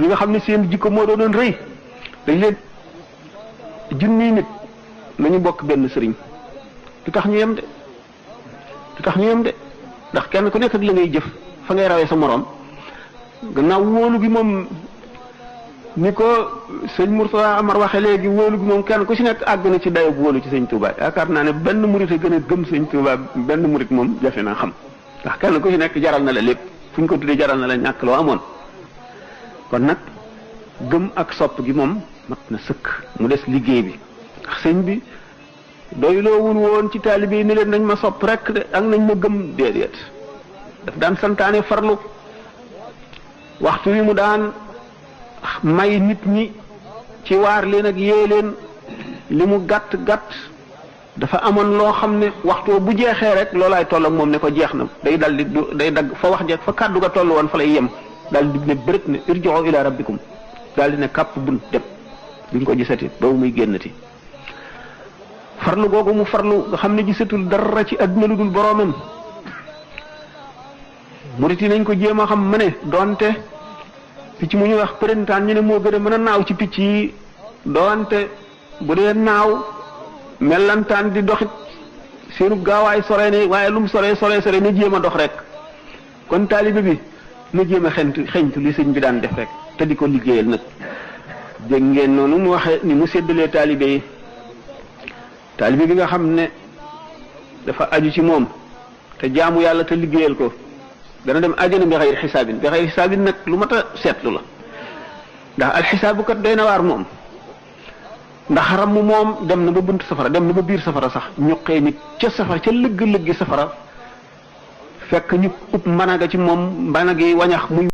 nga xam ne seen jikko moo doon rëy dañ leen junni nit nañu bokk benn sëriñ du tax ñu yem de du tax ñu yem de ndax kenn ku nekk ak la ngay jëf fa ngay rawee sa moroom gannaaw wóolu gi moom ni ko sëñ Mourtada Amar waxe léegi wóolu gi moom kenn ku ci nekk àgg na ci dayo bu wóolu ci sëñ Touba yaakaar naa ne benn murit a gën a gëm sëñ Touba benn murit moom jafe naa xam ndax kenn ku ci nekk jaral na la lépp fu ñu ko tuddee jaral na la ñàkk loo amoon kon nag gëm ak sopp gi moom mat na sëkk mu des liggéey bi ndax sëñ bi doyloowul woon ci taalibe yi ne leen nañ ma sopp rek de ak nañ ma gëm déedéet daf daan santaane farlu waxtu wi mu daan may nit ñi ci waar leen ak yee leen li mu gàtt gàtt dafa amoon loo xam ne waxtu bu jeexee rek loolaay toll ak moom ne ko jeex na day dal di day dagg fa wax jeex fa kàddu ga toll woon fa lay yem daal di ne bërët ne irji'u ila rabbikum daal di ne kàpp bun dem duñ ko gisati ba muy génnati farlu googu mu farlu nga xam ne gisatul dara ci àdduna lu dul boroomam murit yi nañ ko jéem a xam ma ne doonte picc mu ñuy wax përintaan ñu ne moo gën a mën a naaw ci picc yi doonte bu dee naaw mellantaan di doxit seenu gaawaay sore ne waaye lu mu sore na jéem a dox rek kon taalibe bi na jéem a xeñtu li sëñ bi daan def rek te di ko liggéeyal nag dégg ngeen noonu mu waxee ni mu séddalee taalibe yi taalibe bi nga xam ne dafa aju ci moom te jaamu yàlla te liggéeyal ko dana dem àjjana bi xayri xisaabin nag lu mat a seetlu la ndax alxisaabu kat doy na waar moom ndax ram moom dem na ba bunt safara dem na ba biir safara sax ñuqee nit ca safara ca lëgg-lëggi safara fekk ñu ub mbanaga ci moom mbanagi wañax muy